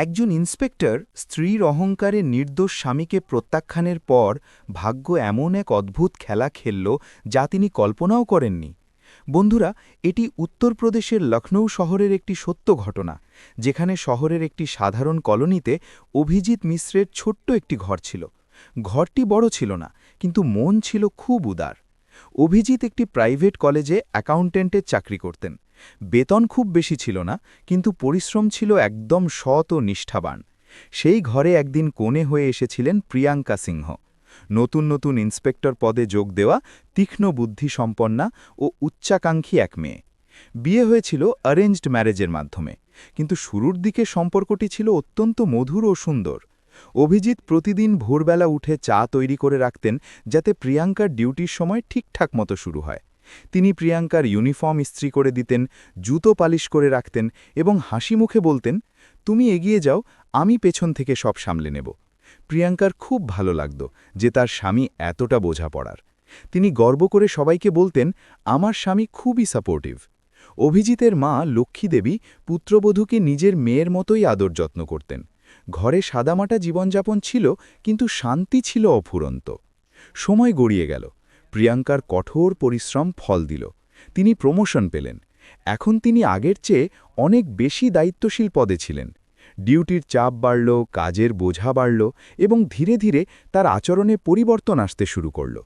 একজন ইন্সপেক্টর স্ত্রীর অহংকারে নির্দোষ স্বামীকে প্রত্যাখ্যানের পর ভাগ্য এমন এক অদ্ভুত খেলা খেলল যা তিনি কল্পনাও করেননি। বন্ধুরা, এটি উত্তরপ্রদেশের লখনৌ শহরের একটি সত্য ঘটনা, যেখানে শহরের একটি সাধারণ কলোনিতে অভিজিৎ মিশ্রের ছোট্ট একটি ঘর ছিল। ঘরটি বড় ছিল না, কিন্তু মন ছিল খুব উদার। অভিজিৎ একটি প্রাইভেট কলেজে অ্যাকাউন্ট্যান্টের চাকরি করতেন। বেতন খুব বেশি ছিল না, কিন্তু পরিশ্রম ছিল একদম সৎ ও নিষ্ঠাবান। সেই ঘরে একদিন কোণে হয়ে এসেছিলেন প্রিয়াঙ্কা সিংহ, নতুন নতুন ইন্সপেক্টর পদে যোগ দেওয়া তীক্ষ্ণ বুদ্ধিসম্পন্না ও উচ্চাকাঙ্ক্ষী এক মেয়ে। বিয়ে হয়েছিল অ্যারেঞ্জড ম্যারেজের মাধ্যমে, কিন্তু শুরুর দিকে সম্পর্কটি ছিল অত্যন্ত মধুর ও সুন্দর। অভিজিৎ প্রতিদিন ভোরবেলা উঠে চা তৈরি করে রাখতেন, যাতে প্রিয়াঙ্কার ডিউটির সময় ঠিকঠাক মতো শুরু হয়। তিনি প্রিয়াঙ্কার ইউনিফর্ম ইস্ত্রি করে দিতেন, জুতো পালিশ করে রাখতেন এবং হাসি মুখে বলতেন, তুমি এগিয়ে যাও, আমি পেছন থেকে সব সামলে নেব। প্রিয়াঙ্কার খুব ভালো লাগত যে তার স্বামী এতটা বোঝাপড়ার। তিনি গর্ব করে সবাইকে বলতেন, আমার স্বামী খুবই সাপোর্টিভ। অভিজিতের মা লক্ষ্মী দেবী পুত্রবধূকে নিজের মেয়ের মতোই আদর যত্ন করতেন। ঘরে সাদামাটা জীবনযাপন ছিল, কিন্তু শান্তি ছিল অফুরন্ত। সময় গড়িয়ে গেল। প্রিয়াঙ্কার কঠোর পরিশ্রম ফল দিল। তিনি প্রমোশন পেলেন। এখন তিনি আগের চেয়ে অনেক বেশি দায়িত্বশীল পদে ছিলেন। ডিউটির চাপ বাড়ল, কাজের বোঝা বাড়ল এবং ধীরে ধীরে তার আচরণে পরিবর্তন আসতে শুরু করল।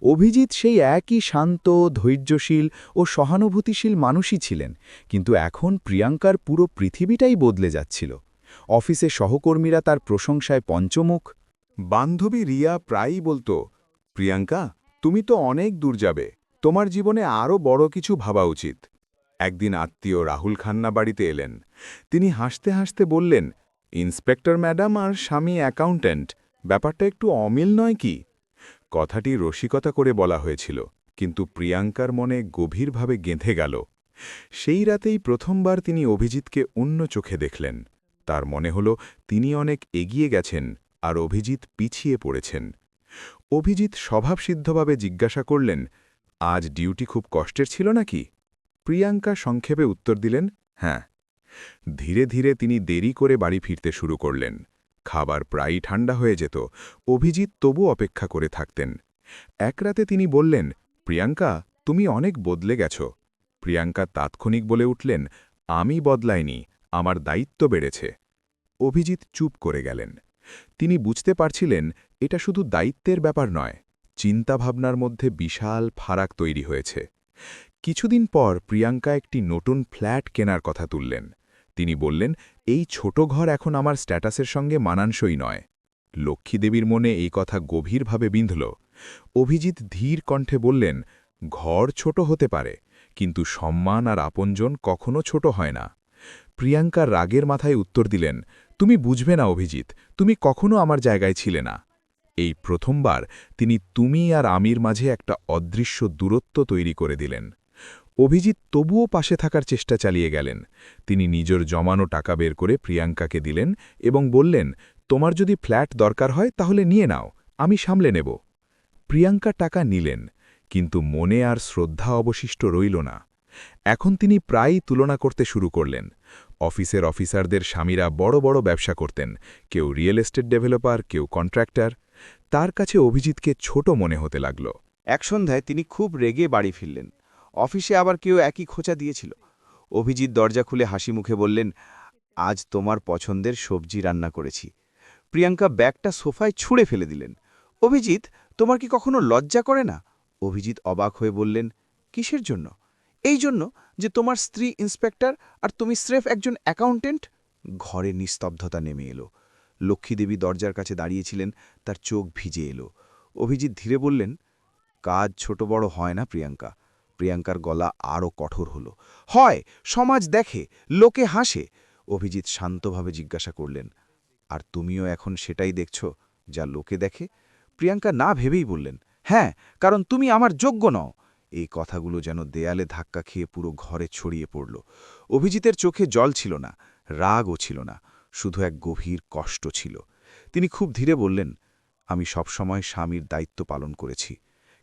অভিজিৎ সেই একই শান্ত, ধৈর্যশীল ও সহানুভূতিশীল মানুষই ছিলেন, কিন্তু এখন প্রিয়াঙ্কার পুরো পৃথিবীটাই বদলে যাচ্ছিল। অফিসে সহকর্মীরা তার প্রশংসায় পঞ্চমুখ। বান্ধবী রিয়া প্রায়ই বলতো, প্রিয়াঙ্কা, তুমি তো অনেক দূর যাবে, তোমার জীবনে আরও বড় কিছু ভাবা উচিত। একদিন আত্মীয় রাহুল খান্না বাড়িতে এলেন। তিনি হাসতে হাসতে বললেন, ইন্সপেক্টর ম্যাডাম আর স্বামী অ্যাকাউন্ট্যান্ট, ব্যাপারটা একটু অমিল নয় কি? কথাটি রসিকতা করে বলা হয়েছিল, কিন্তু প্রিয়াঙ্কার মনে গভীরভাবে গেঁথে গেল। সেই রাতেই প্রথমবার তিনি অভিজিৎকে অন্য চোখে দেখলেন। তার মনে হল তিনি অনেক এগিয়ে গেছেন আর অভিজিৎ পিছিয়ে পড়েছেন। অভিজিৎ স্বভাবসিদ্ধভাবে জিজ্ঞাসা করলেন, আজ ডিউটি খুব কষ্টের ছিল নাকি? প্রিয়াঙ্কা সংক্ষেপে উত্তর দিলেন, হ্যাঁ। ধীরে ধীরে তিনি দেরি করে বাড়ি ফিরতে শুরু করলেন। খাবার প্রায়ই ঠান্ডা হয়ে যেত। অভিজিৎ তবু অপেক্ষা করে থাকতেন। এক রাতে তিনি বললেন, প্রিয়াঙ্কা, তুমি অনেক বদলে গেছ। প্রিয়াঙ্কা তাৎক্ষণিক বলে উঠলেন, আমি বদলাইনি, আমার দায়িত্ব বেড়েছে। অভিজিৎ চুপ করে গেলেন। তিনি বুঝতে পারছিলেন এটা শুধু দায়িত্বের ব্যাপার নয়, চিন্তাভাবনার মধ্যে বিশাল ফারাক তৈরি হয়েছে। কিছুদিন পর প্রিয়াঙ্কা একটি নতুন ফ্ল্যাট কেনার কথা তুললেন। তিনি বললেন, এই ছোট ঘর এখন আমার স্ট্যাটাসের সঙ্গে মানানসই নয়। লক্ষ্মীদেবীর মনে এই কথা গভীরভাবে বিঁধল। অভিজিৎ ধীর কণ্ঠে বললেন, ঘর ছোট হতে পারে, কিন্তু সম্মান আর আপনজন কখনো ছোট হয় না। প্রিয়াঙ্কা রাগের মাথায় উত্তর দিলেন, তুমি বুঝবে না অভিজিৎ, তুমি কখনো আমার জায়গায় ছিলে না। এই প্রথমবার তিনি তুমি আর আমির মাঝে একটা অদৃশ্য দূরত্ব তৈরি করে দিলেন। অভিজিৎ তবুও পাশে থাকার চেষ্টা চালিয়ে গেলেন। তিনি নিজের জমানো টাকা বের করে প্রিয়াঙ্কাকে দিলেন এবং বললেন, তোমার যদি ফ্ল্যাট দরকার হয় তাহলে নিয়ে নাও, আমি সামলে নেব। প্রিয়াঙ্কা টাকা নিলেন, কিন্তু মনে আর শ্রদ্ধা অবশিষ্ট রইল না। এখন তিনি প্রায়ই তুলনা করতে শুরু করলেন। অফিসের অফিসারদের স্বামীরা বড় বড় ব্যবসা করতেন, কেউ রিয়েল এস্টেট ডেভেলপার, কেউ কন্ট্রাক্টর। তার কাছে অভিজিৎকে ছোট মনে হতে লাগল। এক সন্ধ্যায় তিনি খুব রেগে বাড়ি ফিরলেন। অফিসে আবার কেউ একই খোঁচা দিয়েছিল। অভিজিৎ দরজা খুলে হাসি মুখে বললেন, আজ তোমার পছন্দের সবজি রান্না করেছি। প্রিয়াঙ্কা ব্যাগটা সোফায় ছুঁড়ে ফেলে দিলেন। অভিজিৎ, তোমার কি কখনো লজ্জা করে না? অভিজিৎ অবাক হয়ে বললেন, কিসের জন্য? এই জন্য যে তোমার স্ত্রী ইন্সপেক্টর আর তুমি স্রেফ একজন অ্যাকাউন্টেন্ট। ঘরে নিস্তব্ধতা নেমে এলো। লক্ষ্মীদেবী দরজার কাছে দাঁড়িয়েছিলেন, তার চোখ ভিজে এলো। অভিজিৎ ধীরে বললেন, কাজ ছোট বড় হয় না প্রিয়াঙ্কা। প্রিয়াঙ্কার গলা আরও কঠোর হল। হয়, সমাজ দেখে, লোকে হাসে। অভিজিৎ শান্তভাবে জিজ্ঞাসা করলেন, আর তুমিও এখন সেটাই দেখছ যা লোকে দেখে? প্রিয়াঙ্কা না ভেবেই বললেন, হ্যাঁ, কারণ তুমি আমার যোগ্য নও। এই কথাগুলো যেন দেয়ালে ধাক্কা খেয়ে পুরো ঘরে ছড়িয়ে পড়ল। অভিজিতের চোখে জল ছিল না, রাগও ছিল না, শুধু এক গভীর কষ্ট ছিল। তিনি খুব ধীরে বললেন, আমি সবসময় স্বামীর দায়িত্ব পালন করেছি,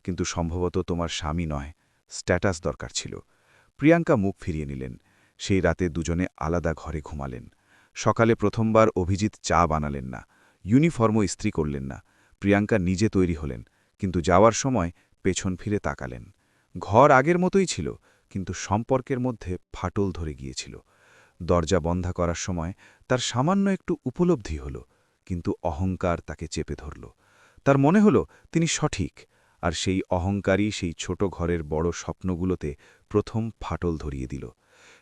কিন্তু সম্ভবত তোমার স্বামী নয়, স্ট্যাটাস দরকার ছিল। প্রিয়াঙ্কা মুখ ফিরিয়ে নিলেন। সেই রাতে দুজনে আলাদা ঘরে ঘুমালেন। সকালে প্রথমবার অভিজিৎ চা বানালেন না, ইউনিফর্মও ইস্ত্রি করলেন না। প্রিয়াঙ্কা নিজে তৈরি হলেন, কিন্তু যাওয়ার সময় পেছন ফিরে তাকালেন। ঘর আগের মতোই ছিল, কিন্তু সম্পর্কের মধ্যে ফাটল ধরে গিয়েছিল। দরজা বন্ধ করার সময় তার সামান্য একটু উপলব্ধি হল, কিন্তু অহংকার তাকে চেপে ধরল। তার মনে হল তিনি সঠিক, আর সেই অহংকারই সেই ছোট ঘরের বড় স্বপ্নগুলোতে প্রথম ফাটল ধরিয়ে দিল।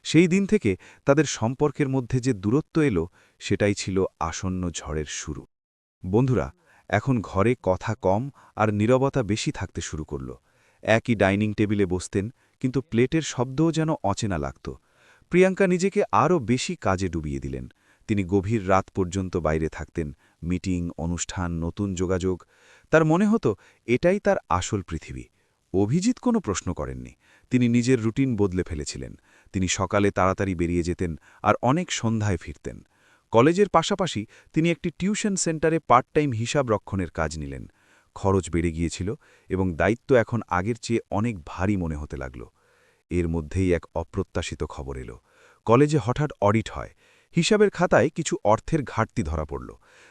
সেই দিন থেকে তাদের সম্পর্কের মধ্যে যে দূরত্ব এলো, সেটাই ছিল আসন্ন ঝড়ের শুরু। বন্ধুরা, এখন ঘরে কথা কম আর নীরবতা বেশি থাকতে শুরু করল। একই ডাইনিং টেবিলে বসতেন, কিন্তু প্লেটের শব্দও যেন অচেনা লাগত। প্রিয়াঙ্কা নিজেকে আরও বেশি কাজে ডুবিয়ে দিলেন। তিনি গভীর রাত পর্যন্ত বাইরে থাকতেন, মিটিং, অনুষ্ঠান, নতুন যোগাযোগ। তার মনে হতো এটাই তার আসল পৃথিবী। অভিজিৎ কোনো প্রশ্ন করেননি। তিনি নিজের রুটিন বদলে ফেলেছিলেন। তিনি সকালে তাড়াতাড়ি বেরিয়ে যেতেন আর অনেক সন্ধ্যায় ফিরতেন। কলেজের পাশাপাশি তিনি একটি টিউশন সেন্টারে পার্ট টাইম হিসাব রক্ষণের কাজ নিলেন। খরচ বেড়ে গিয়েছিল এবং দায়িত্ব এখন আগের চেয়ে অনেক ভারী মনে হতে লাগল। এর মধ্যেই এক অপ্রত্যাশিত খবর এলো। কলেজে হঠাৎ অডিট হয়। হিসাবের খাতায় কিছু অর্থের ঘাটতি ধরা পড়ল।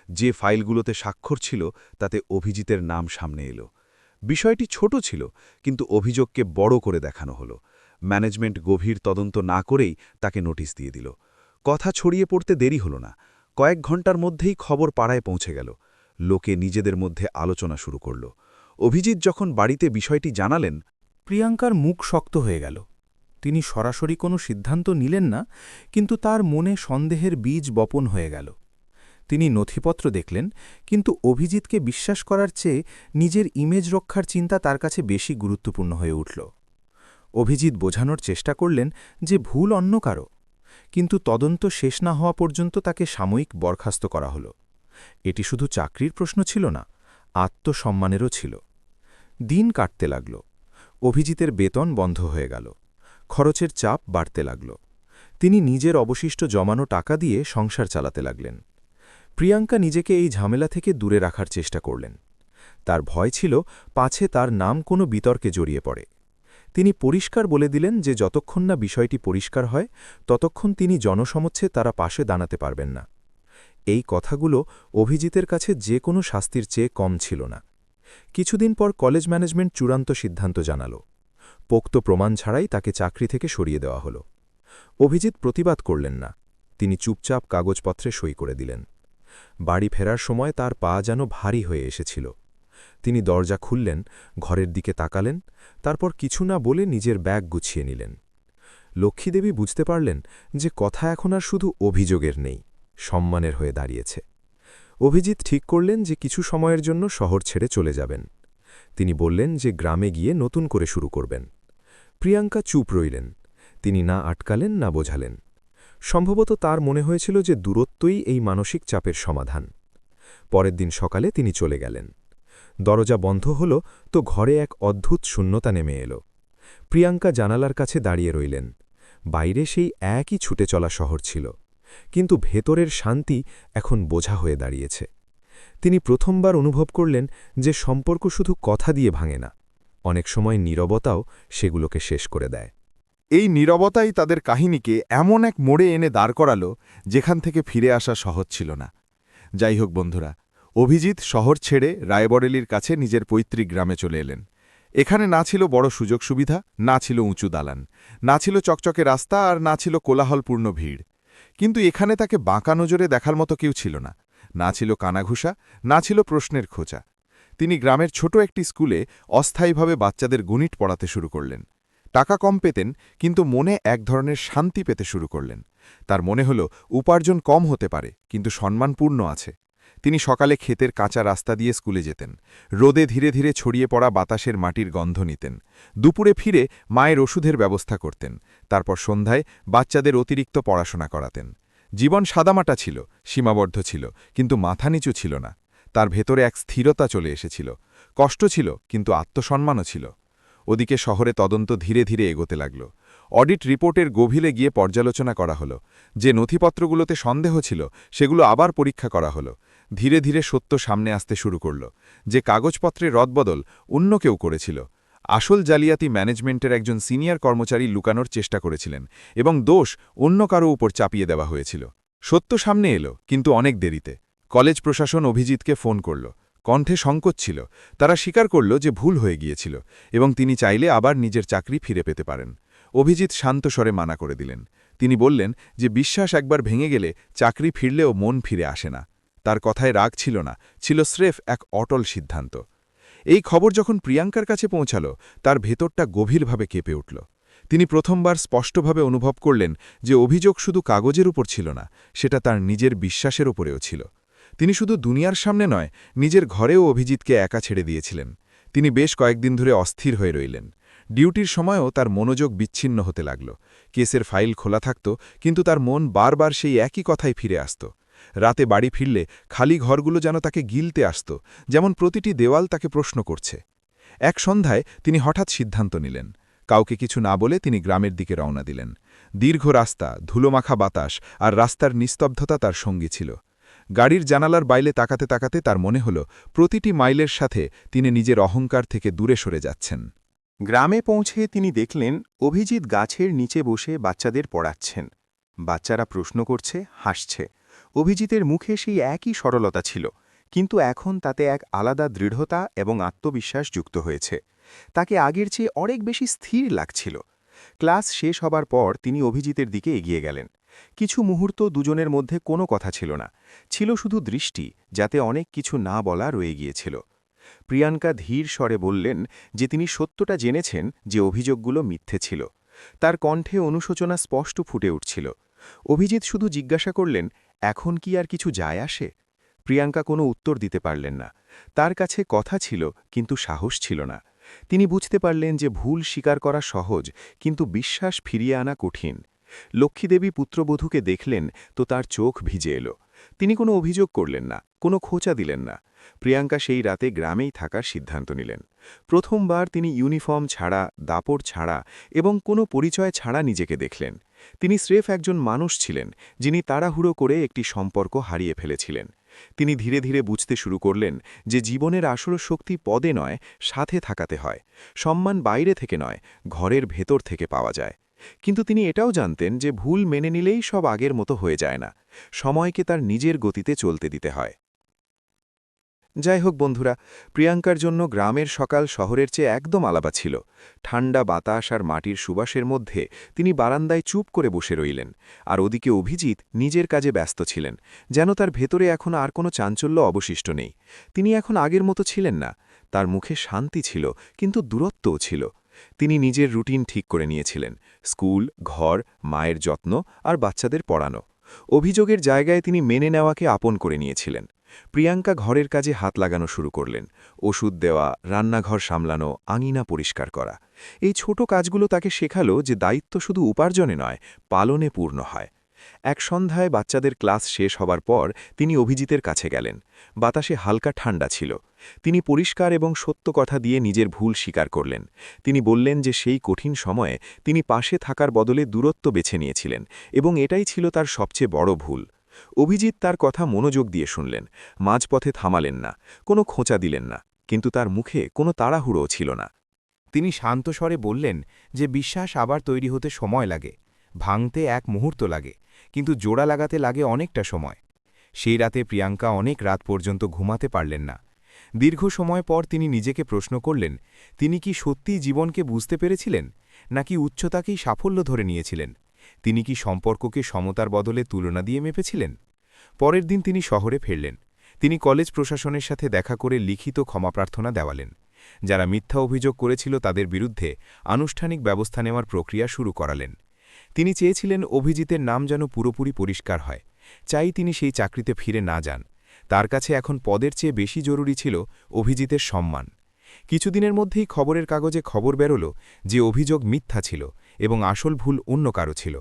যে ফাইলগুলোতে স্বাক্ষর ছিল তাতে অভিজিতের নাম সামনে এলো। বিষয়টি ছোট ছিল, কিন্তু অভিযোগকে বড় করে দেখানো হলো। ম্যানেজমেন্ট গভীর তদন্ত না করেই তাকে নোটিশ দিয়ে দিল। কথা ছড়িয়ে পড়তে দেরি হল না। কয়েক ঘন্টার মধ্যেই খবর পাড়ায় পৌঁছে গেল। লোকে নিজেদের মধ্যে আলোচনা শুরু করল। অভিজিৎ যখন বাড়িতে বিষয়টি জানালেন, প্রিয়াঙ্কার মুখ শক্ত হয়ে গেল। তিনি সরাসরি কোনো সিদ্ধান্ত নিলেন না, কিন্তু তার মনে সন্দেহের বীজ বপন হয়ে গেল। তিনি নথিপত্র দেখলেন, কিন্তু অভিজিৎকে বিশ্বাস করার চেয়ে নিজের ইমেজ রক্ষার চিন্তা তার কাছে বেশি গুরুত্বপূর্ণ হয়ে উঠল। অভিজিৎ বোঝানোর চেষ্টা করলেন যে ভুল অন্য কারো, কিন্তু তদন্ত শেষ না হওয়া পর্যন্ত তাকে সাময়িক বরখাস্ত করা হল। এটি শুধু চাকরির প্রশ্ন ছিল না, আত্মসম্মানেরও ছিল। দিন কাটতে লাগল। অভিজিতের বেতন বন্ধ হয়ে গেল। খরচের চাপ বাড়তে লাগল। তিনি নিজের অবশিষ্ট জমানো টাকা দিয়ে সংসার চালাতে লাগলেন। প্রিয়াঙ্কা নিজেকে এই ঝামেলা থেকে দূরে রাখার চেষ্টা করলেন। তার ভয় ছিল পাছে তার নাম কোনো বিতর্কে জড়িয়ে পড়ে। তিনি পরিষ্কার বলে দিলেন যে যতক্ষণ না বিষয়টি পরিষ্কার হয়, ততক্ষণ তিনি জনসমক্ষে তারা পাশে দাঁড়াতে পারবেন না। এই কথাগুলো অভিজিতের কাছে যে কোনো শাস্তির চেয়ে কম ছিল না। কিছুদিন পর কলেজ ম্যানেজমেন্ট চূড়ান্ত সিদ্ধান্ত জানাল। পোক্ত প্রমাণ ছাড়াই তাকে চাকরি থেকে সরিয়ে দেওয়া হল। অভিজিৎ প্রতিবাদ করলেন না। তিনি চুপচাপ কাগজপত্রে সই করে দিলেন। বাড়ি ফেরার সময় তার পা যেন ভারী হয়ে এসেছিল। তিনি দরজা খুললেন, ঘরের দিকে তাকালেন, তারপর কিছু না বলে নিজের ব্যাগ গুছিয়ে নিলেন। লক্ষ্মীদেবী বুঝতে পারলেন যে কথা এখন আর শুধু অভিযোগের নেই, সম্মানের হয়ে দাঁড়িয়েছে। অভিজিৎ ঠিক করলেন যে কিছু সময়ের জন্য শহর ছেড়ে চলে যাবেন। তিনি বললেন যে গ্রামে গিয়ে নতুন করে শুরু করবেন। প্রিয়াঙ্কা চুপ রইলেন। তিনি না আটকালেন না বোঝালেন। সম্ভবত তার মনে হয়েছিল যে দূরত্বই এই মানসিক চাপের সমাধান। পরের দিন সকালে তিনি চলে গেলেন। দরজা বন্ধ হল তো ঘরে এক অদ্ভুত শূন্যতা নেমে এলো। প্রিয়াঙ্কা জানালার কাছে দাঁড়িয়ে রইলেন। বাইরে সেই একই ছুটে চলা শহর ছিল, কিন্তু ভেতরের শান্তি এখন বোঝা হয়ে দাঁড়িয়েছে। তিনি প্রথমবার অনুভব করলেন যে সম্পর্ক শুধু কথা দিয়ে ভাঙে না, অনেক সময় নীরবতাও সেগুলোকে শেষ করে দেয়। এই নীরবতাই তাদের কাহিনীকে এমন এক মোড়ে এনে দাঁড় করালো, যেখান থেকে ফিরে আসা সহজ ছিল না। যাই হোক বন্ধুরা, অভিজিৎ শহর ছেড়ে রায়বরেলির কাছে নিজের পৈতৃক গ্রামে চলে এলেন। এখানে না ছিল বড় সুযোগ সুবিধা, না ছিল উঁচু দালান, না ছিল চকচকে রাস্তা, আর না ছিল কোলাহলপূর্ণ ভিড়। কিন্তু এখানে তাকে বাঁকা নজরে দেখার মতো কেউ ছিল না। না ছিল কানাঘুষা, না ছিল প্রশ্নের খোঁচা। তিনি গ্রামের ছোট একটি স্কুলে অস্থায়ীভাবে বাচ্চাদের গণিত পড়াতে শুরু করলেন। টাকা কম পেতেন, কিন্তু মনে এক ধরনের শান্তি পেতে শুরু করলেন। তার মনে হল উপার্জন কম হতে পারে, কিন্তু সম্মানপূর্ণ আছে। তিনি সকালে ক্ষেতের কাঁচা রাস্তা দিয়ে স্কুলে যেতেন। রোদে ধীরে ধীরে ছড়িয়ে পড়া বাতাসের মাটির গন্ধ নিতেন। দুপুরে ফিরে মায়ের ওষুধের ব্যবস্থা করতেন। তারপর সন্ধ্যায় বাচ্চাদের অতিরিক্ত পড়াশোনা করাতেন। জীবন সাদামাটা ছিল, সীমাবদ্ধ ছিল, কিন্তু মাথা নিচু ছিল না। তার ভেতরে এক স্থিরতা চলে এসেছিল। কষ্ট ছিল, কিন্তু আত্মসম্মানও ছিল। ওদিকে শহরে তদন্ত ধীরে ধীরে এগোতে লাগল। অডিট রিপোর্টের গভীরে গিয়ে পর্যালোচনা করা হলো। যে নথিপত্রগুলোতে সন্দেহ ছিল সেগুলো আবার পরীক্ষা করা হলো। ধীরে ধীরে সত্য সামনে আসতে শুরু করল। যে কাগজপত্রের রদবদল অন্য কেউ করেছিল। আসল জালিয়াতি ম্যানেজমেন্টের একজন সিনিয়র কর্মচারী লুকানোর চেষ্টা করেছিলেন, এবং দোষ অন্য কারো উপর চাপিয়ে দেওয়া হয়েছিল। সত্য সামনে এলো, কিন্তু অনেক দেরিতে। কলেজ প্রশাসন অভিজিৎকে ফোন করল। কণ্ঠে সংকোচ ছিল। তারা স্বীকার করল যে ভুল হয়ে গিয়েছিল এবং তিনি চাইলে আবার নিজের চাকরি ফিরে পেতে পারেন। অভিজিৎ শান্ত স্বরে মানা করে দিলেন। তিনি বললেন যে বিশ্বাস একবার ভেঙে গেলে চাকরি ফিরলেও মন ফিরে আসে না। তার কথায় রাগ ছিল না, ছিল স্রেফ এক অটল সিদ্ধান্ত। এই খবর যখন প্রিয়াঙ্কার কাছে পৌঁছাল, তার ভেতরটা গভীরভাবে কেঁপে উঠল। তিনি প্রথমবার স্পষ্টভাবে অনুভব করলেন যে অভিযোগ শুধু কাগজের উপর ছিল না, সেটা তার নিজের বিশ্বাসের উপরেও ছিল। তিনি শুধু দুনিয়ার সামনে নয়, নিজের ঘরেও অভিজিৎকে একা ছেড়ে দিয়েছিলেন। তিনি বেশ কয়েকদিন ধরে অস্থির হয়ে রইলেন। ডিউটির সময়ও তার মনোযোগ বিচ্ছিন্ন হতে লাগল। কেসের ফাইল খোলা থাকত, কিন্তু তার মন বারবার সেই একই কথায় ফিরে আসত। রাতে বাড়ি ফিরলে খালি ঘরগুলো যেন তাকে গিলতে আসত, যেমন প্রতিটি দেওয়াল তাকে প্রশ্ন করছে। এক সন্ধ্যায় তিনি হঠাৎ সিদ্ধান্ত নিলেন। কাউকে কিছু না বলে তিনি গ্রামের দিকে রওনা দিলেন। দীর্ঘ রাস্তা, ধুলোমাখা বাতাস আর রাস্তার নিস্তব্ধতা তার সঙ্গী ছিল। গাড়ির জানালার বাইরে তাকাতে তাকাতে তার মনে হল প্রতিটি মাইলের সাথে তিনি নিজের অহংকার থেকে দূরে সরে যাচ্ছেন। গ্রামে পৌঁছে তিনি দেখলেন অভিজিৎ গাছের নিচে বসে বাচ্চাদের পড়াচ্ছেন। বাচ্চারা প্রশ্ন করছে, হাসছে। অভিজিতের মুখে সেই একই সরলতা ছিল, কিন্তু এখন তাতে এক আলাদা দৃঢ়তা এবং আত্মবিশ্বাস যুক্ত হয়েছে। তাকে আগের চেয়ে অনেক বেশি স্থির লাগছিল। ক্লাস শেষ হবার পর তিনি অভিজিতের দিকে এগিয়ে গেলেন। কিছু মুহূর্ত দুজনের মধ্যে কোনো কথা ছিল না, ছিল শুধু দৃষ্টি, যাতে অনেক কিছু না বলা রয়ে গিয়েছিল। প্রিয়াঙ্কা ধীর স্বরে বললেন যে তিনি সত্যটা জেনেছেন যে অভিযোগগুলো মিথ্যে ছিল। তার কণ্ঠে অনুশোচনা স্পষ্ট ফুটে উঠছিল। অভিজিৎ শুধু জিজ্ঞাসা করলেন, এখন কি আর কিছু যায় আসে? প্রিয়াঙ্কা কোনো উত্তর দিতে পারলেন না। তার কাছে কথা ছিল, কিন্তু সাহস ছিল না। তিনি বুঝতে পারলেন যে ভুল স্বীকার করা সহজ, কিন্তু বিশ্বাস ফিরিয়ে আনা কঠিন। লক্ষ্মীদেবী পুত্রবধূকে দেখলেন তো তার চোখ ভিজে এলো। তিনি কোনো অভিযোগ করলেন না, কোনো খোঁচা দিলেন না। প্রিয়াঙ্কা সেই রাতে গ্রামেই থাকার সিদ্ধান্ত নিলেন। প্রথমবার তিনি ইউনিফর্ম ছাড়া, দাপট ছাড়া এবং কোনো পরিচয় ছাড়া নিজেকে দেখলেন। তিনি স্রেফ একজন মানুষ ছিলেন, যিনি তাড়াহুড়ো করে একটি সম্পর্ক হারিয়ে ফেলেছিলেন। তিনি ধীরে ধীরে বুঝতে শুরু করলেন যে জীবনের আসল শক্তি পদে নয়, সাথে থাকাতে হয়। সম্মান বাইরে থেকে নয়, ঘরের ভেতর থেকে পাওয়া যায়। কিন্তু তিনি এটাও জানতেন যে ভুল মেনে নিলেই সব আগের মতো হয়ে যায় না। সময়কে তার নিজের গতিতে চলতে দিতে হয়। যাই হোক বন্ধুরা, প্রিয়াঙ্কার জন্য গ্রামের সকাল শহরের চেয়ে একদম আলাদা ছিল। ঠান্ডা বাতাস আর মাটির সুবাসের মধ্যে তিনি বারান্দায় চুপ করে বসে রইলেন। আর ওদিকে অভিজিৎ নিজের কাজে ব্যস্ত ছিলেন, যেন তার ভেতরে এখন আর কোনো চাঞ্চল্য অবশিষ্ট নেই। তিনি এখন আগের মতো ছিলেন না। তার মুখে শান্তি ছিল, কিন্তু দূরত্বও ছিল। তিনি নিজের রুটিন ঠিক করে নিয়েছিলেন: স্কুল, ঘর, মায়ের যত্ন আর বাচ্চাদের পড়ানো। অভিযোগের জায়গায় তিনি মেনে নেওয়াকে আপন করে নিয়েছিলেন। প্রিয়াঙ্কা ঘরের কাজে হাত লাগানো শুরু করলেন: ওষুধ দেওয়া, রান্নাঘর সামলানো, আঙিনা পরিষ্কার করা। এই ছোট কাজগুলো তাকে শেখালো যে দায়িত্ব শুধু উপার্জনে নয়, পালনে পূর্ণ হয়। এক সন্ধ্যায় বাচ্চাদের ক্লাস শেষ হবার পর তিনি অভিজিতের কাছে গেলেন। বাতাসে হালকা ঠান্ডা ছিল। তিনি পরিষ্কার এবং সত্য কথা দিয়ে নিজের ভুল স্বীকার করলেন। তিনি বললেন যে সেই কঠিন সময়ে তিনি পাশে থাকার বদলে দূরত্ব বেছে নিয়েছিলেন, এবং এটাই ছিল তার সবচেয়ে বড় ভুল। অভিজিৎ তার কথা মনোযোগ দিয়ে শুনলেন, মাঝপথে থামালেন না, কোনো খোঁচা দিলেন না, কিন্তু তার মুখে কোনো তাড়াহুড়োও ছিল না। তিনি শান্ত স্বরে বললেন যে বিশ্বাস আবার তৈরি হতে সময় লাগে, ভাঙতে এক মুহূর্ত লাগে, কিন্তু জোড়া লাগাতে লাগে অনেকটা সময়। সেই রাতে প্রিয়াঙ্কা অনেক রাত পর্যন্ত ঘুমাতে পারলেন না। দীর্ঘ সময় পর তিনি নিজেকে প্রশ্ন করলেন, তিনি কি সত্যিই জীবনকে বুঝতে পেরেছিলেন, নাকি উচ্চতাকেই সাফল্য ধরে নিয়েছিলেন? তিনি কি সম্পর্ককে সমতার বদলে তুলনা দিয়ে মেপেছিলেন? পরের দিন তিনি শহরে ফিরলেন। তিনি কলেজ প্রশাসনের সাথে দেখা করে লিখিত ক্ষমা প্রার্থনা দেওয়ালেন। যারা মিথ্যা অভিযোগ করেছিল তাদের বিরুদ্ধে আনুষ্ঠানিক ব্যবস্থা নেওয়ার প্রক্রিয়া শুরু করালেন। তিনি চেয়েছিলেন অভিজিতের নাম যেন পুরোপুরি পরিষ্কার হয়। চাই তিনি সেই চাকরিতে ফিরে না যান। তার কাছে এখন পদের চেয়ে বেশি জরুরি ছিল অভিজিতের সম্মান। কিছুদিনের মধ্যেই খবরের কাগজে খবর বেরোল যে অভিযোগ মিথ্যা ছিল এবং আসল ভুল অন্য কারো ছিল।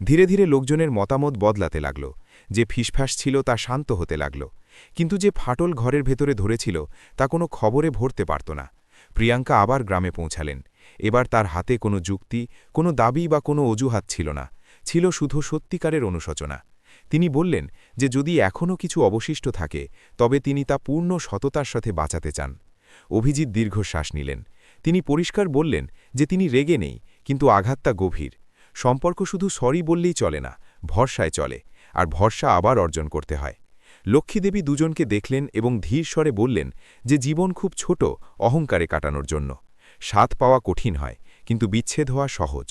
ধীরে ধীরে লোকজনের মতামত বদলাতে লাগল। যে ফিসফাস ছিল তা শান্ত হতে লাগল, কিন্তু যে ফাটল ঘরের ভেতরে ধরেছিল তা কোনো খবরে ভরতে পারত না। প্রিয়াঙ্কা আবার গ্রামে পৌঁছালেন। এবার তার হাতে কোনো যুক্তি, কোনো দাবি বা কোনো অজুহাত ছিল না, ছিল শুধু সত্যিকারের অনুশোচনা। তিনি বললেন যে যদি এখনও কিছু অবশিষ্ট থাকে, তবে তিনি তা পূর্ণ সততার সাথে বাঁচাতে চান। অভিজিৎ দীর্ঘশ্বাস নিলেন। তিনি পরিষ্কার বললেন যে তিনি রেগে নেই, কিন্তু আঘাতটা গভীর। সম্পর্ক শুধু সরি বললেই চলে না, ভরসায় চলে। আর ভরসা আবার অর্জন করতে হয়। লক্ষ্মীদেবী দুজনকে দেখলেন এবং ধীর স্বরে বললেন যে জীবন খুব ছোট অহংকারে কাটানোর জন্য। স্বাদ পাওয়া কঠিন হয়, কিন্তু বিচ্ছেদ হওয়া সহজ।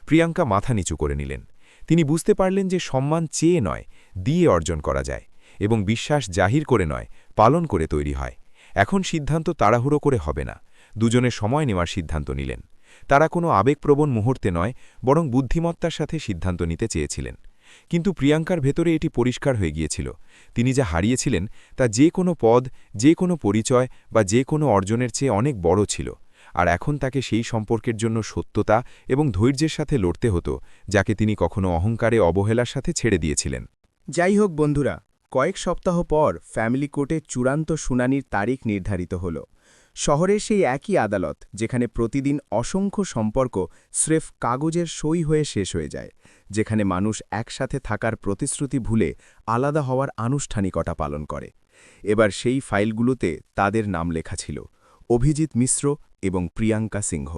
প্রিয়াঙ্কা মাথা নিচু করে নিলেন। তিনি বুঝতে পারলেন যে সম্মান চেয়ে নয়, দিয়ে অর্জন করা যায়, এবং বিশ্বাস জাহির করে নয়, পালন করে তৈরি হয়। এখন সিদ্ধান্ত তাড়াহুড়ো করে হবে না। দুজনে সময় নেওয়ার সিদ্ধান্ত নিলেন। তারা কোনো আবেগপ্রবণ মুহূর্তে নয়, বরং বুদ্ধিমত্তার সাথে সিদ্ধান্ত নিতে চেয়েছিলেন। কিন্তু প্রিয়াঙ্কার ভেতরে এটি পরিষ্কার হয়ে গিয়েছিল। তিনি যা হারিয়েছিলেন তা যে কোনো পদ, যে কোনো পরিচয় বা যে কোনো অর্জনের চেয়ে অনেক বড় ছিল, আর এখন তাকে সেই সম্পর্কের জন্য সত্যতা এবং ধৈর্যের সাথে লড়তে হতো, যাকে তিনি কখনো অহংকারে অবহেলার সাথে ছেড়ে দিয়েছিলেন। যাই হোক বন্ধুরা, কয়েক সপ্তাহ পর ফ্যামিলি কোর্টে চূড়ান্ত শুনানির তারিখ নির্ধারিত হল। শহরের সেই একই আদালত যেখানে প্রতিদিন অসংখ্য সম্পর্ক স্রেফ কাগজের সই হয়ে শেষ হয়ে যায়, যেখানে মানুষ একসাথে থাকার প্রতিশ্রুতি ভুলে আলাদা হওয়ার আনুষ্ঠানিকতা পালন করে। এবার সেই ফাইলগুলোতে তাদের নাম লেখা ছিল অভিজিৎ মিশ্র এবং প্রিয়াঙ্কা সিংহ।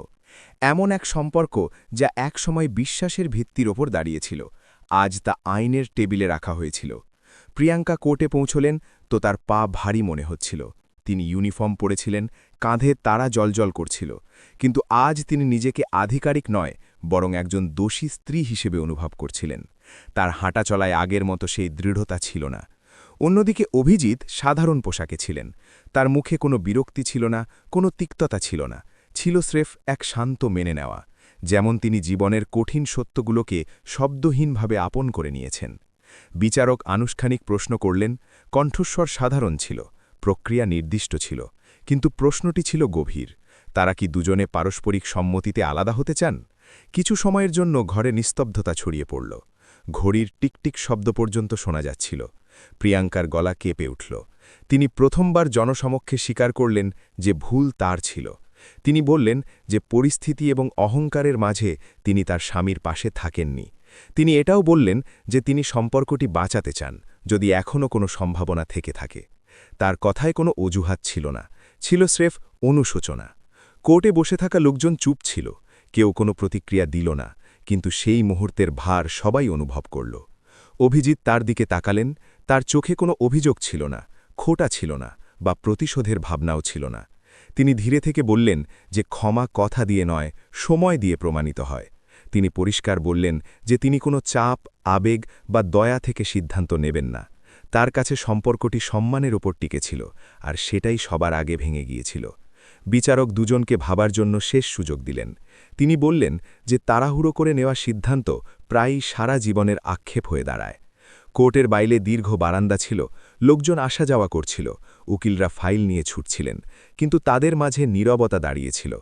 এমন এক সম্পর্ক যা একসময় বিশ্বাসের ভিত্তির ওপর দাঁড়িয়েছিল, আজ তা আইনের টেবিলে রাখা হয়েছিল। প্রিয়াঙ্কা কোর্টে পৌঁছলেন তো তার পা ভারী মনে হচ্ছিল। তিনি ইউনিফর্ম পরেছিলেন, কাঁধে তারা জলজল করছিল, কিন্তু আজ তিনি নিজেকে আধিকারিক নয়, বরং একজন দোষী স্ত্রী হিসেবে অনুভব করছিলেন। তার হাঁটাচলায় আগের মতো সেই দৃঢ়তা ছিল না। অন্যদিকে অভিজিৎ সাধারণ পোশাকে ছিলেন। তার মুখে কোনো বিরক্তি ছিল না, কোনো তিক্ততা ছিল না, ছিল স্রেফ এক শান্ত মেনে নেওয়া, যেমন তিনি জীবনের কঠিন সত্যগুলোকে শব্দহীনভাবে আপন করে নিয়েছেন। বিচারক আনুষ্ঠানিক প্রশ্ন করলেন। কণ্ঠস্বর সাধারণ ছিল, প্রক্রিয়া নির্দিষ্ট ছিল, কিন্তু প্রশ্নটি ছিল গভীর। তারা কি দুজনে পারস্পরিক সম্মতিতে আলাদা হতে চান? কিছু সময়ের জন্য ঘরে নিস্তব্ধতা ছড়িয়ে পড়ল। ঘড়ির টিকটিক শব্দ পর্যন্ত শোনা যাচ্ছিল। প্রিয়াঙ্কার গলা কেঁপে উঠল। তিনি প্রথমবার জনসমক্ষে স্বীকার করলেন যে ভুল তার ছিল। তিনি বললেন যে পরিস্থিতি এবং অহংকারের মাঝে তিনি তার স্বামীর পাশে থাকেননি। তিনি এটাও বললেন যে তিনি সম্পর্কটি বাঁচাতে চান, যদি এখনও কোনো সম্ভাবনা থেকে থাকে। তার কথায় কোনো অজুহাত ছিল না, ছিল স্রেফ অনুশোচনা। কোর্টে বসে থাকা লোকজন চুপ ছিল, কেউ কোনো প্রতিক্রিয়া দিল না, কিন্তু সেই মুহূর্তের ভার সবাই অনুভব করল। অভিজিৎ তার দিকে তাকালেন। তার চোখে কোনো অভিযোগ ছিল না, খোটা ছিল না, বা প্রতিশোধের ভাবনাও ছিল না। তিনি ধীরে থেকে বললেন যে ক্ষমা কথা দিয়ে নয়, সময় দিয়ে প্রমাণিত হয়। তিনি পরিষ্কার বললেন যে তিনি কোনো চাপ, আবেগ বা দয়া থেকে সিদ্ধান্ত নেবেন না। তার কাছে সম্পর্কটি সম্মানের ওপর টিকেছিল, আর সেটাই সবার আগে ভেঙে গিয়েছিল। বিচারক দুজনকে ভাবার জন্য শেষ সুযোগ দিলেন। তিনি বললেন যে তাড়াহুড়ো করে নেওয়া সিদ্ধান্ত প্রায়ই সারা জীবনের আক্ষেপ হয়ে দাঁড়ায়। কোর্টের বাইরে দীর্ঘ বারান্দা ছিল, লোকজন আসা যাওয়া করছিল, উকিলরা ফাইল নিয়ে ছুটছিলেন, কিন্তু তাদের মাঝে নীরবতা দাঁড়িয়েছিল।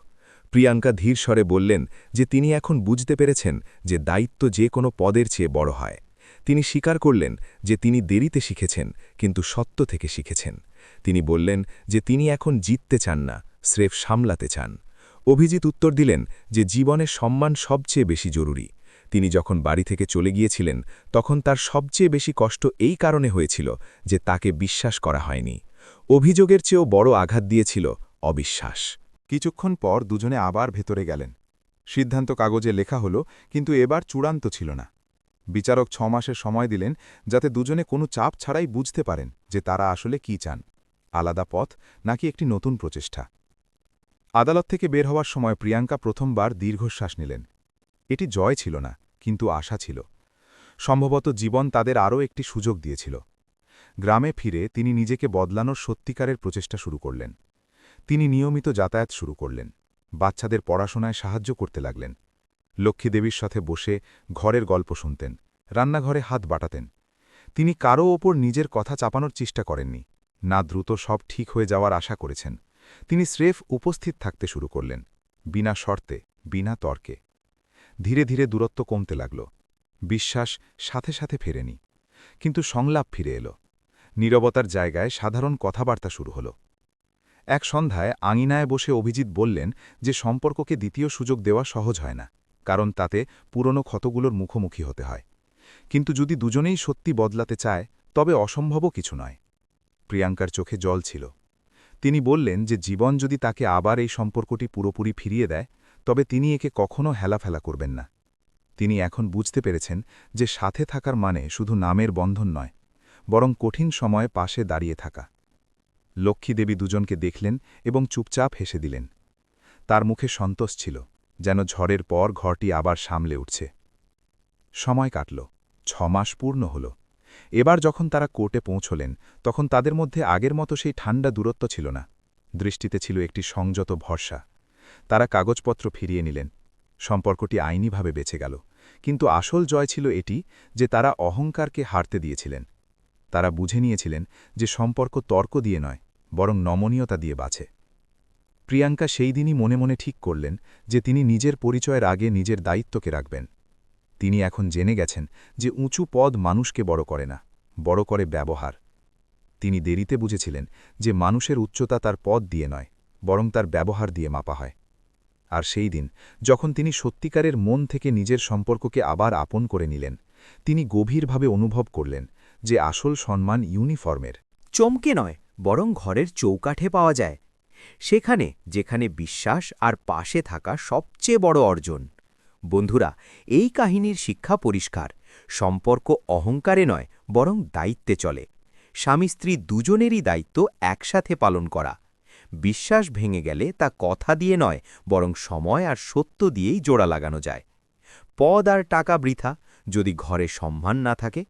প্রিয়াঙ্কা ধীর স্বরে বললেন যে তিনি এখন বুঝতে পেরেছেন যে দায়িত্ব যে কোনো পদের চেয়ে বড় হয়। তিনি স্বীকার করলেন যে তিনি দেরিতে শিখেছেন, কিন্তু সত্য থেকে শিখেছেন। তিনি বললেন যে তিনি এখন জিততে চান না, স্রেফ সামলাতে চান। অভিজিৎ উত্তর দিলেন যে জীবনে সম্মান সবচেয়ে বেশি জরুরি। তিনি যখন বাড়ি থেকে চলে গিয়েছিলেন তখন তার সবচেয়ে বেশি কষ্ট এই কারণে হয়েছিল যে তাকে বিশ্বাস করা হয়নি। অভিযোগের চেয়েও বড় আঘাত দিয়েছিল অবিশ্বাস। কিছুক্ষণ পর দুজনে আবার ভেতরে গেলেন। সিদ্ধান্ত কাগজে লেখা হলো, কিন্তু এবার চূড়ান্ত ছিল না। বিচারক 6 মাসের সময় দিলেন যাতে দুজনে কোনো চাপ ছাড়াই বুঝতে পারেন যে তারা আসলে কি চান, আলাদা পথ নাকি একটি নতুন প্রচেষ্টা। আদালত থেকে বের হওয়ার সময় প্রিয়াঙ্কা প্রথমবার দীর্ঘশ্বাস নিলেন। এটি জয় ছিল না, কিন্তু আশা ছিল। সম্ভবত জীবন তাদের আরও একটি সুযোগ দিয়েছিল। গ্রামে ফিরে তিনি নিজেকে বদলানোর সত্যিকারের প্রচেষ্টা শুরু করলেন। তিনি নিয়মিত যাতায়াত শুরু করলেন, বাচ্চাদের পড়াশোনায় সাহায্য করতে লাগলেন। লক্ষ্মীদেবীর সাথে বসে ঘরের গল্প শুনতেন, রান্নাঘরে হাত বাটাতেন। তিনি কারও ওপর নিজের কথা চাপানোর চেষ্টা করেননি, না দ্রুত সব ঠিক হয়ে যাওয়ার আশা করেছেন। তিনি স্রেফ উপস্থিত থাকতে শুরু করলেন, বিনা শর্তে, বিনা তর্কে। ধীরে ধীরে দূরত্ব কমতে লাগল। বিশ্বাস সাথে সাথে ফেরেনি, কিন্তু সংলাপ ফিরে এলো। নীরবতার জায়গায় সাধারণ কথাবার্তা শুরু হলো। এক সন্ধ্যায় আঙিনায় বসে অভিজিৎ বললেন যে সম্পর্ককে দ্বিতীয় সুযোগ দেওয়া সহজ হয় না, কারণ তাতে পুরনো ক্ষতগুলোর মুখোমুখি হতে হয়। কিন্তু যদি দুজনেই সত্যি বদলাতে চায় তবে অসম্ভবও কিছু নয়। প্রিয়াঙ্কার চোখে জল ছিল। তিনি বললেন যে জীবন যদি তাকে আবার এই সম্পর্কটি পুরোপুরি ফিরিয়ে দেয় তবে তিনি একে কখনো হেলাফেলা করবেন না। তিনি এখন বুঝতে পেরেছেন যে সাথে থাকার মানে শুধু নামের বন্ধন নয়, বরং কঠিন সময়ে পাশে দাঁড়িয়ে থাকা। লক্ষ্মীদেবী দুজনকে দেখলেন এবং চুপচাপ হেসে দিলেন। তার মুখে সন্তোষ ছিল, যেন ঝড়ের পর ঘরটি আবার সামলে উঠছে। সময় কাটল, 6 মাস পূর্ণ হল। এবার যখন তারা কোর্টে পৌঁছলেন, তখন তাদের মধ্যে আগের মতো সেই ঠান্ডা দূরত্ব ছিল না। দৃষ্টিতে ছিল একটি সংযত ভরসা। তারা কাগজপত্র ফিরিয়ে নিলেন। সম্পর্কটি আইনিভাবে বেঁচে গেল, কিন্তু আসল জয় ছিল এটি যে তারা অহংকারকে হারতে দিয়েছিলেন। তারা বুঝে নিয়েছিলেন যে সম্পর্ক তর্ক দিয়ে নয়, বরং নমনীয়তা দিয়ে বাঁচে। প্রিয়াঙ্কা সেই দিনই মনে মনে ঠিক করলেন যে তিনি নিজের পরিচয়ের আগে নিজের দায়িত্বকে রাখবেন। তিনি এখন জেনে গেছেন যে উঁচু পদ মানুষকে বড় করে না, বড় করে ব্যবহার। তিনি দেরিতে বুঝেছিলেন যে মানুষের উচ্চতা তার পদ দিয়ে নয়, বরং তার ব্যবহার দিয়ে মাপা হয়। আর সেই দিন যখন তিনি সত্যিকারের মন থেকে নিজের সম্পর্ককে আবার আপন করে নিলেন, তিনি গভীরভাবে অনুভব করলেন যে আসল সম্মান ইউনিফর্মের। চমকে নয়, বরং ঘরের চৌকাঠে পাওয়া যায়, সেখানে যেখানে বিশ্বাস আর পাশে থাকা সবচেয়ে বড় অর্জন। বন্ধুরা, এই কাহিনীর শিক্ষা পরিষ্কার। সম্পর্ক অহংকারে নয়, বরং দায়িত্বে চলে। স্বামী স্ত্রী দুজনেরই দায়িত্ব একসাথে পালন করা। বিশ্বাস ভেঙে গেলে তা কথা দিয়ে নয়, বরং সময় আর সত্য দিয়েই জোড়া লাগানো যায়। পদ আর টাকা বৃথা যদি ঘরে সম্মান না থাকে।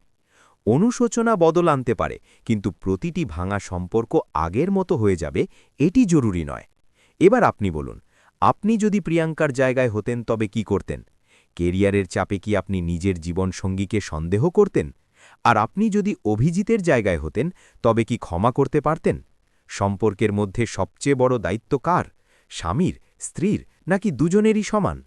অনুশোচনা বদল আনতে পারে, কিন্তু প্রতিটি ভাঙা সম্পর্ক আগের মতো হয়ে যাবে এটি জরুরি নয়। এবার আপনি বলুন, আপনি যদি প্রিয়াঙ্কার জায়গায় হতেন তবে কি করতেন? কেরিয়ারের চাপে কি আপনি নিজের জীবনসঙ্গীকে সন্দেহ করতেন? আর আপনি যদি অভিজিতের জায়গায় হতেন তবে কি ক্ষমা করতে পারতেন? সম্পর্কের মধ্যে সবচেয়ে বড় দায়িত্ব কার? স্বামীর, স্ত্রীর, নাকি দুজনেরই সমান?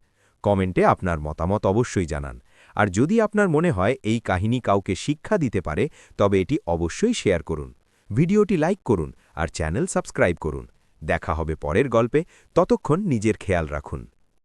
কমেন্টে আপনার মতামত অবশ্যই জানান। আর যদি আপনার মনে হয় এই কাহিনী কাউকে শিক্ষা দিতে পারে, তবে এটি অবশ্যই শেয়ার করুন। ভিডিওটি লাইক করুন আর চ্যানেল সাবস্ক্রাইব করুন। দেখা হবে পরের গল্পে। ততক্ষণ নিজের খেয়াল রাখুন।